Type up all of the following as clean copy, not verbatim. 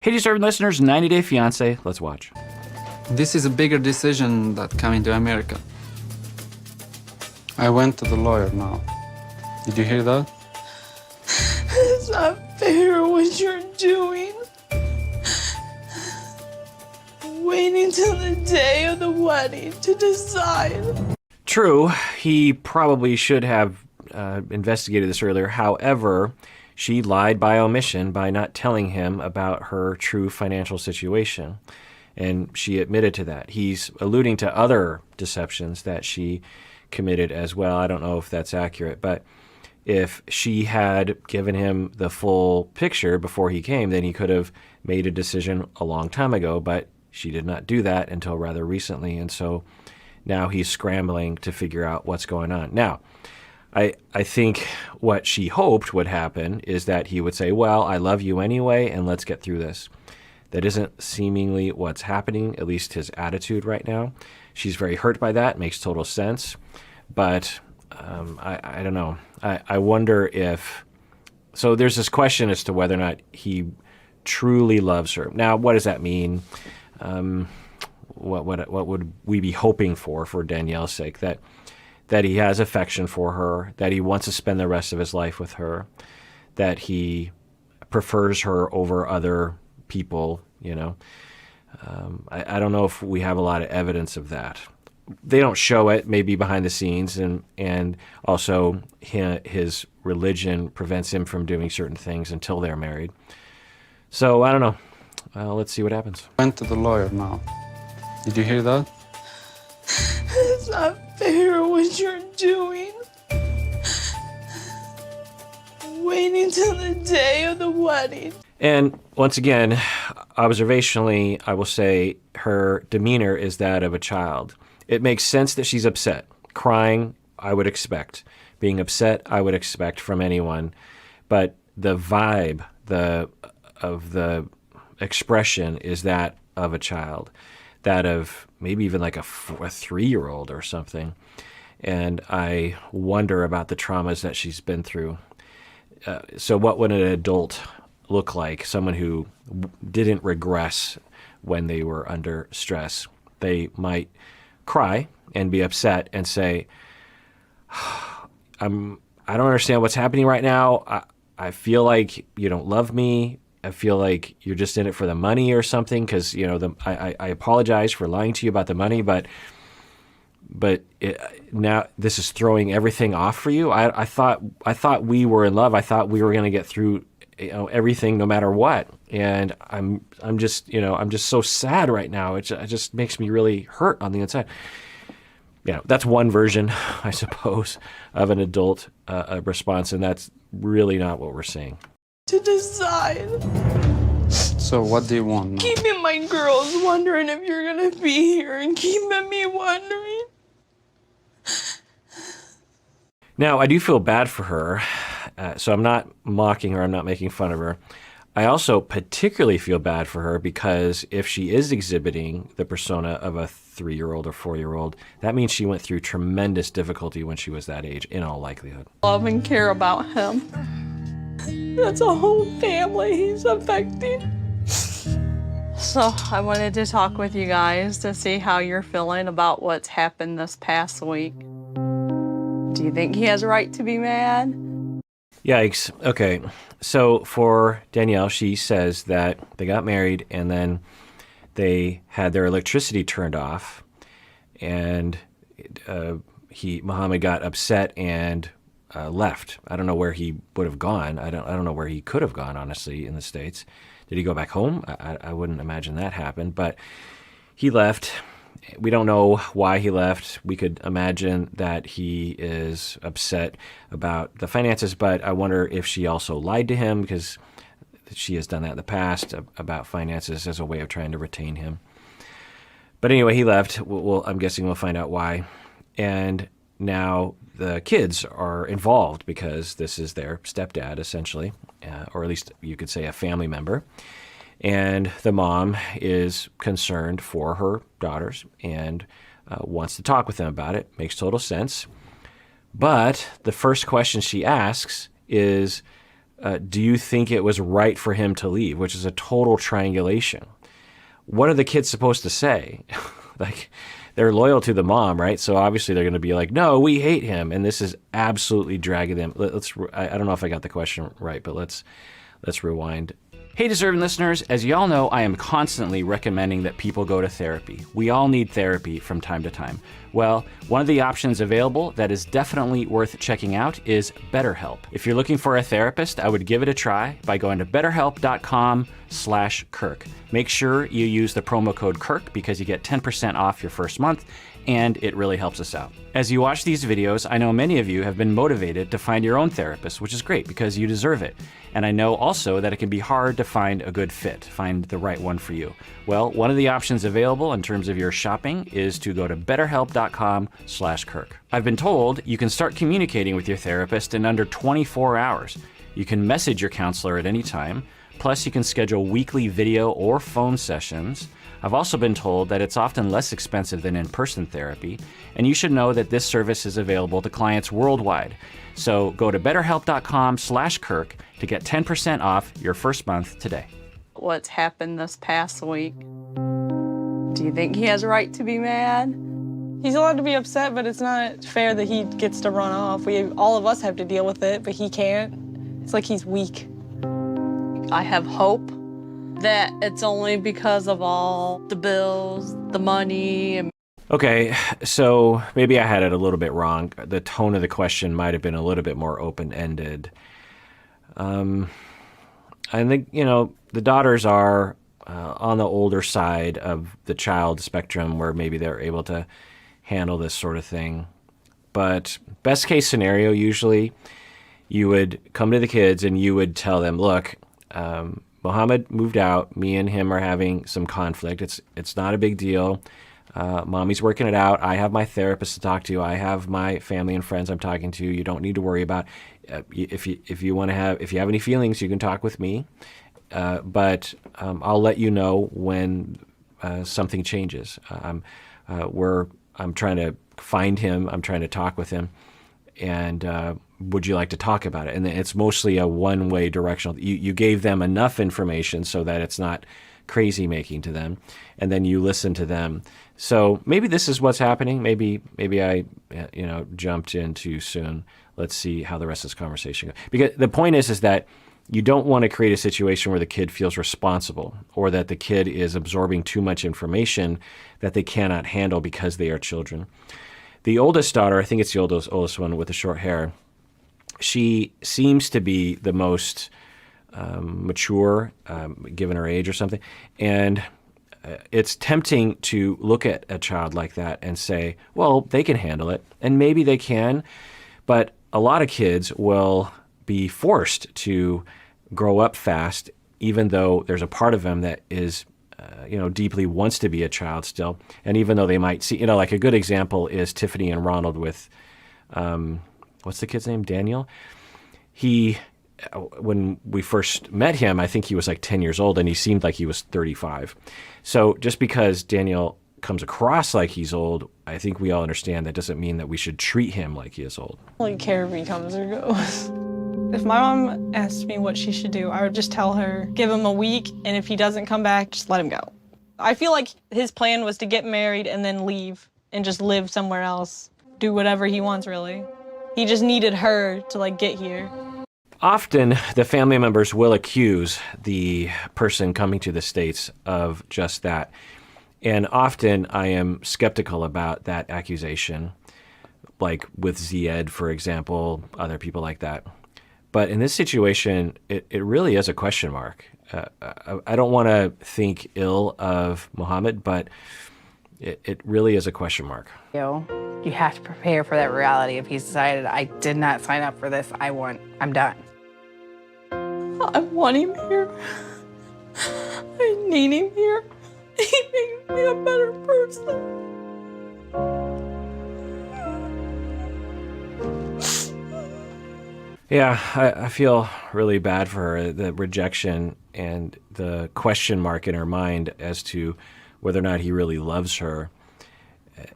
Hey, deserving listeners, 90 Day Fiancé. Let's watch. This is a bigger decision than coming to America. I went to the lawyer now. Did you hear that? It's not fair what you're doing. Waiting till the day of the wedding to decide. True, he probably should have investigated this earlier. However, she lied by omission by not telling him about her true financial situation. And she admitted to that. He's alluding to other deceptions that she committed as well. I don't know if that's accurate, but if she had given him the full picture before he came, then he could have made a decision a long time ago, but she did not do that until rather recently. And so now he's scrambling to figure out what's going on. Now, I think what she hoped would happen is that he would say, well, I love you anyway, and let's get through this. That isn't seemingly what's happening, at least his attitude right now. She's very hurt by that, makes total sense. But I don't know. I wonder if... So there's this question as to whether or not he truly loves her. Now, what does that mean? What would we be hoping for Danielle's sake? That he has affection for her, that he wants to spend the rest of his life with her, that he prefers her over other people, you know. I don't know if we have a lot of evidence of that. They don't show it, maybe behind the scenes, and also his religion prevents him from doing certain things until they're married. So, I don't know. Let's see what happens. Went to the lawyer now. Did you hear that? It's not fair what you're doing. Waiting till the day of the wedding. And once again, observationally, I will say her demeanor is that of a child. It makes sense that she's upset. Crying, I would expect. Being upset, I would expect from anyone. But the vibe of the expression is that of a child. That of maybe even like a 3-year-old or something. And I wonder about the traumas that she's been through. So what would an adult look like? Someone who didn't regress when they were under stress. They might cry and be upset and say, I don't understand what's happening right now. I feel like you don't love me. I feel like you're just in it for the money or something, because I apologize for lying to you about the money, but now this is throwing everything off for you. I thought we were in love. I thought we were going to get through everything no matter what, and I'm just so sad right now. It just makes me really hurt on the inside. That's one version, I suppose, of an adult response, and that's really not what we're seeing. To decide. So what do you want now? Keeping my girls wondering if you're gonna be here and keeping me wondering. Now, I do feel bad for her, so I'm not mocking her, I'm not making fun of her. I also particularly feel bad for her because if she is exhibiting the persona of a 3-year-old or 4-year-old, that means she went through tremendous difficulty when she was that age, in all likelihood. Love and care about him. That's a whole family he's affecting. So I wanted to talk with you guys to see how you're feeling about what's happened this past week. Do you think he has a right to be mad? Yikes. Okay. So for Danielle, she says that they got married and then they had their electricity turned off, and Mohamed got upset and left. I don't know where he would have gone. I don't know where he could have gone, honestly, in the States. Did he go back home? I wouldn't imagine that happened, but he left. We don't know why he left. We could imagine that he is upset about the finances, but I wonder if she also lied to him, because she has done that in the past about finances as a way of trying to retain him. But anyway, he left. I'm guessing we'll find out why. And now the kids are involved because this is their stepdad, essentially, or at least you could say a family member. And the mom is concerned for her daughters and wants to talk with them about it. Makes total sense. But the first question she asks is, do you think it was right for him to leave, which is a total triangulation. What are the kids supposed to say? Like, they're loyal to the mom, right? So obviously they're going to be like, no, we hate him. And this is absolutely dragging them. I don't know if I got the question right, but let's rewind. Hey, deserving listeners, as y'all know, I am constantly recommending that people go to therapy. We all need therapy from time to time. Well, one of the options available that is definitely worth checking out is BetterHelp. If you're looking for a therapist, I would give it a try by going to betterhelp.com/Kirk. Make sure you use the promo code Kirk because you get 10% off your first month, and it really helps us out. As you watch these videos, I know many of you have been motivated to find your own therapist, which is great because you deserve it. And I know also that it can be hard to find a good fit, find the right one for you. Well, one of the options available in terms of your shopping is to go to betterhelp.com/Kirk. I've been told you can start communicating with your therapist in under 24 hours. You can message your counselor at any time. Plus, you can schedule weekly video or phone sessions. I've also been told that it's often less expensive than in-person therapy, and you should know that this service is available to clients worldwide. So go to betterhelp.com/Kirk to get 10% off your first month today. What's happened this past week? Do you think he has a right to be mad? He's allowed to be upset, but it's not fair that he gets to run off. All of us have to deal with it, but he can't. It's like he's weak. I have hope that it's only because of all the bills, the money, and Okay, so maybe I had it a little bit wrong. The tone of the question might have been a little bit more open-ended. I think, the daughters are on the older side of the child spectrum where maybe they're able to handle this sort of thing. But best case scenario, usually you would come to the kids and you would tell them, look, Mohamed moved out. Me and him are having some conflict. It's not a big deal. Mommy's working it out. I have my therapist to talk to. I have my family and friends I'm talking to. You don't need to worry about. If you have any feelings, you can talk with me. But I'll let you know when something changes. I'm trying to find him. I'm trying to talk with him. And would you like to talk about it? And it's mostly a one-way directional. You gave them enough information so that it's not crazy making to them, and then you listen to them. So maybe this is what's happening. Maybe I jumped in too soon. Let's see how the rest of this conversation goes. Because the point is that you don't want to create a situation where the kid feels responsible or that the kid is absorbing too much information that they cannot handle because they are children. The oldest daughter, I think it's the oldest one with the short hair, she seems to be the most mature, given her age or something. And it's tempting to look at a child like that and say, well, they can handle it. And maybe they can. But a lot of kids will be forced to grow up fast, even though there's a part of them that is deeply wants to be a child still. And even though they might see, like a good example is Tiffany and Ronald with, what's the kid's name? Daniel. When we first met him, I think he was like 10 years old and he seemed like he was 35. So just because Daniel comes across like he's old, I think we all understand that doesn't mean that we should treat him like he is old. I don't care if he comes or goes. If my mom asked me what she should do, I would just tell her, give him a week, and if he doesn't come back, just let him go. I feel like his plan was to get married and then leave and just live somewhere else, do whatever he wants, really. He just needed her to, get here. Often, the family members will accuse the person coming to the States of just that. And often, I am skeptical about that accusation, like with Zied, for example, other people like that. But in this situation, it really is a question mark. I don't want to think ill of Mohamed, but it really is a question mark. You have to prepare for that reality. If he's decided, I did not sign up for this, I'm done. I want him here. I need him here. He makes me a better person. Yeah, I feel really bad for her, the rejection and the question mark in her mind as to whether or not he really loves her.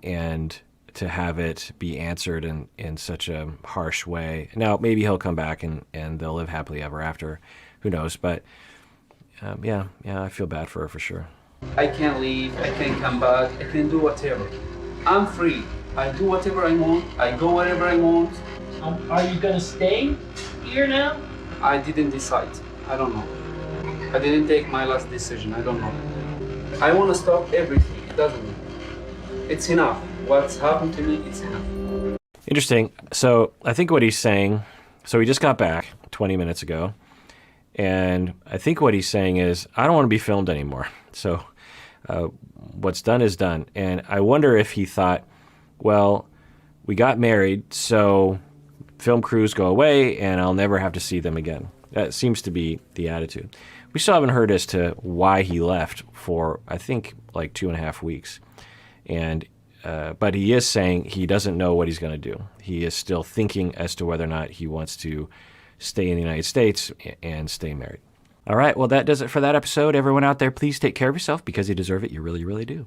And to have it be answered in such a harsh way. Now, maybe he'll come back and they'll live happily ever after. Who knows? But yeah, I feel bad for her for sure. I can leave, I can come back, I can do whatever. I'm free. I do whatever I want, I go wherever I want. Are you gonna stay here now? I didn't decide. I don't know. I didn't take my last decision. I don't know. I want to stop everything. It doesn't matter. It's enough. What's happened to me, it's enough. Interesting. So I think what he's saying, so he just got back 20 minutes ago, and I think what he's saying is, I don't want to be filmed anymore. So what's done is done. And I wonder if he thought, well, we got married, so film crews go away and I'll never have to see them again. That seems to be the attitude. We still haven't heard as to why he left for, I think, like 2.5 weeks. And but he is saying he doesn't know what he's going to do. He is still thinking as to whether or not he wants to stay in the United States and stay married. All right, well, that does it for that episode. Everyone out there, please take care of yourself because you deserve it. You really, really do.